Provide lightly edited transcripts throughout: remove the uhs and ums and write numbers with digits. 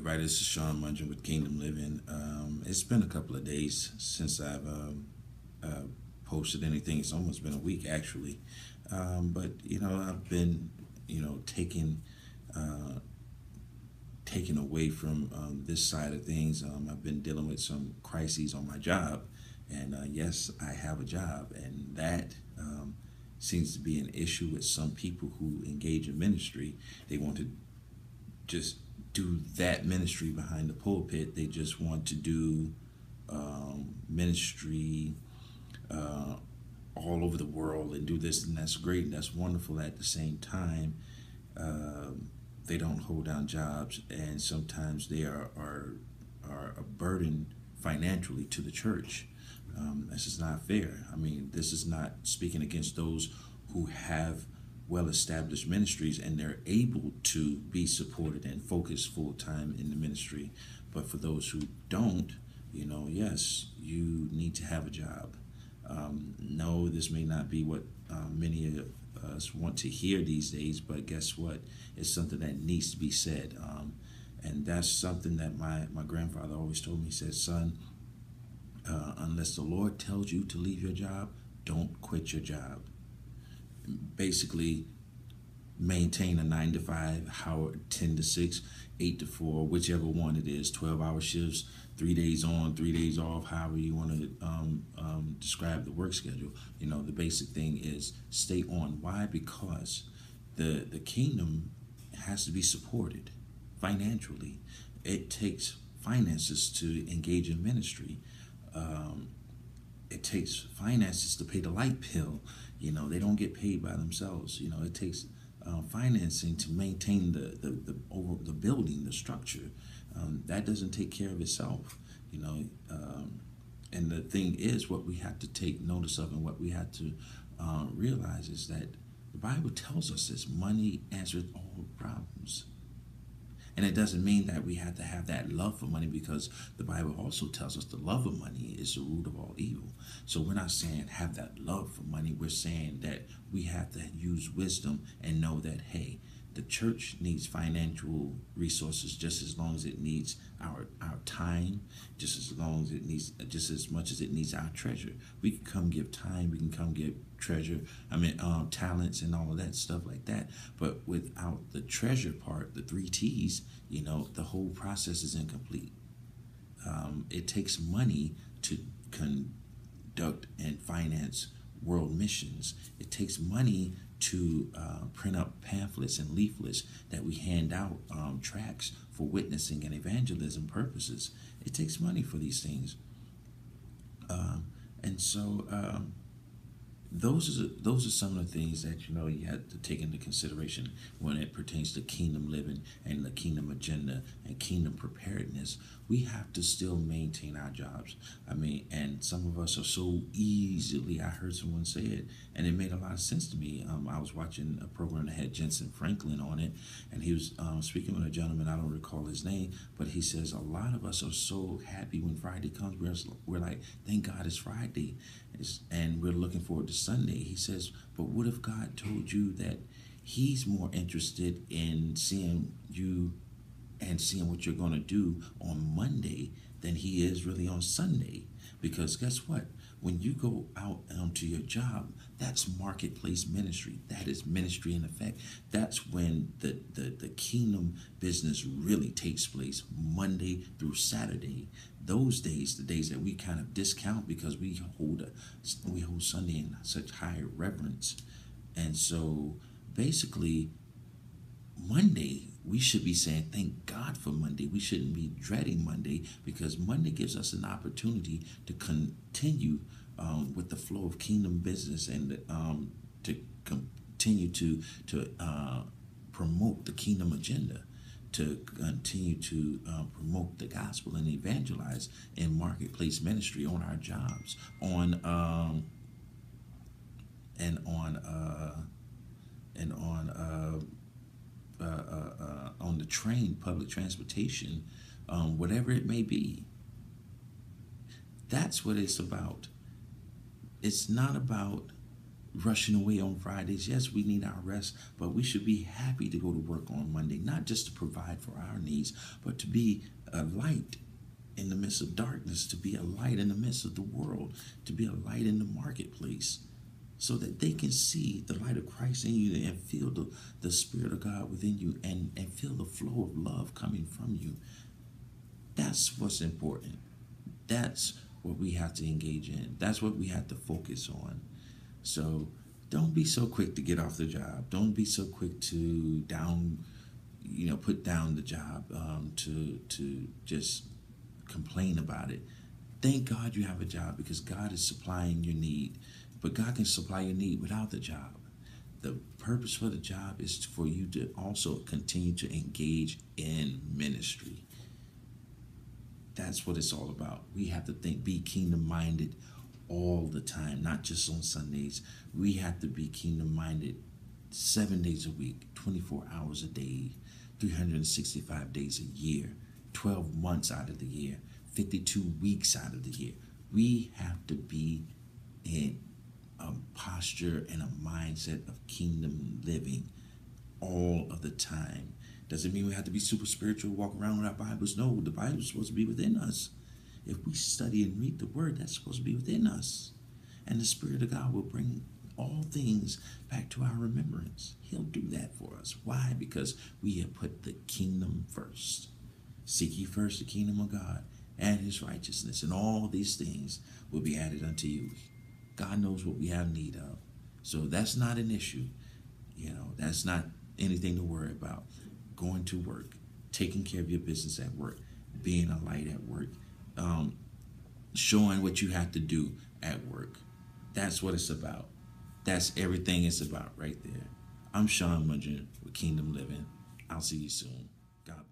everybody. This is Mungin with Kingdom Living. It's been a couple of days since I've posted anything. It's almost been a week actually. But I've been taking taken away from this side of things. I've been dealing with some crises on my job, and yes, I have a job, and that seems to be an issue with some people who engage in ministry. They want to just do that ministry behind the pulpit. They just want to do ministry all over the world and do this, and that's great and that's wonderful. At the same time, they don't hold down jobs, and sometimes they are a burden financially to the church. This is not fair. I mean, this is not speaking against those who have well established ministries and they're able to be supported and focus full time in the ministry. But for those who don't, yes, you need to have a job. No, this may not be what many of us want to hear these days, but guess what? It's something that needs to be said. And that's something that my grandfather always told me. He said, son, unless the Lord tells you to leave your job, don't quit your job. Basically, maintain a 9 to 5, how 10 to 6, 8 to 4, whichever one it is, 12-hour shifts, 3 days on, 3 days off, however you want to describe the work schedule. The basic thing is stay on. Why? Because the kingdom has to be supported financially. It takes finances to engage in ministry. It takes finances to pay the light bill. They don't get paid by themselves. It takes financing to maintain the building, the structure. That doesn't take care of itself. And the thing is, what we have to take notice of and what we have to realize is that the Bible tells us this: money answers all problems. And it doesn't mean that we have to have that love for money, because the Bible also tells us the love of money is the root of all evil. So we're not saying have that love for money. We're saying that we have to use wisdom and know that, hey, the church needs financial resources just as long as it needs our time, just as much as it needs our treasure. We can come give time, we can come give treasure, talents and all of that stuff like that. But without the treasure part, the 3 T's, the whole process is incomplete. It takes money to conduct and finance world missions. It takes money to print up pamphlets and leaflets that we hand out, tracts for witnessing and evangelism purposes. It takes money for these things. And so those are some of the things that you have to take into consideration when it pertains to kingdom living and the kingdom agenda and kingdom preparedness. We have to still maintain our jobs. And some of us are so easily, I heard someone say it, and it made a lot of sense to me. I was watching a program that had Jensen Franklin on it, and he was speaking with a gentleman, I don't recall his name, but he says a lot of us are so happy when Friday comes. We're like, thank God it's Friday, and we're looking forward to Sunday. He says, but what if God told you that he's more interested in seeing you and seeing what you're going to do on Monday than he is really on Sunday? Because guess what? When you go out to your job, that's marketplace ministry. That is ministry in effect. That's when the kingdom business really takes place, Monday through Saturday. Those days, the days that we kind of discount because we hold Sunday in such high reverence. And so basically, Monday, we should be saying thank God for Monday. We shouldn't be dreading Monday, because Monday gives us an opportunity to continue with the flow of kingdom business and to continue to promote the kingdom agenda, to continue to promote the gospel and evangelize in marketplace ministry on our jobs, on the train, public transportation, whatever it may be. That's what it's about. It's not about rushing away on Fridays. Yes, we need our rest, but we should be happy to go to work on Monday, not just to provide for our needs, but to be a light in the midst of darkness, to be a light in the midst of the world, to be a light in the marketplace, so that they can see the light of Christ in you and feel the Spirit of God within you, and feel the flow of love coming from you. That's what's important. That's what we have to engage in. That's what we have to focus on. So don't be so quick to get off the job. Don't be so quick to put down the job, to just complain about it. Thank God you have a job, because God is supplying your need. But God can supply your need without the job. The purpose for the job is for you to also continue to engage in ministry. That's what it's all about. We have to be kingdom-minded all the time, not just on Sundays. We have to be kingdom-minded 7 days a week, 24 hours a day, 365 days a year, 12 months out of the year, 52 weeks out of the year. We have to be in a posture and a mindset of kingdom living all of the time. Doesn't mean we have to be super spiritual, walk around with our Bibles. No, the Bible is supposed to be within us. If we study and read the Word, that's supposed to be within us. And the Spirit of God will bring all things back to our remembrance. He'll do that for us. Why? Because we have put the kingdom first. Seek ye first the kingdom of God and His righteousness, and all these things will be added unto you. God knows what we have need of. So that's not an issue. That's not anything to worry about. Going to work, taking care of your business at work, being a light at work, showing what you have to do at work. That's what it's about. That's everything it's about right there. I'm Sean Mungin with Kingdom Living. I'll see you soon. God bless.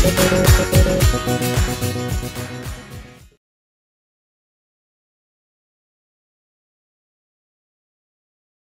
Thank you.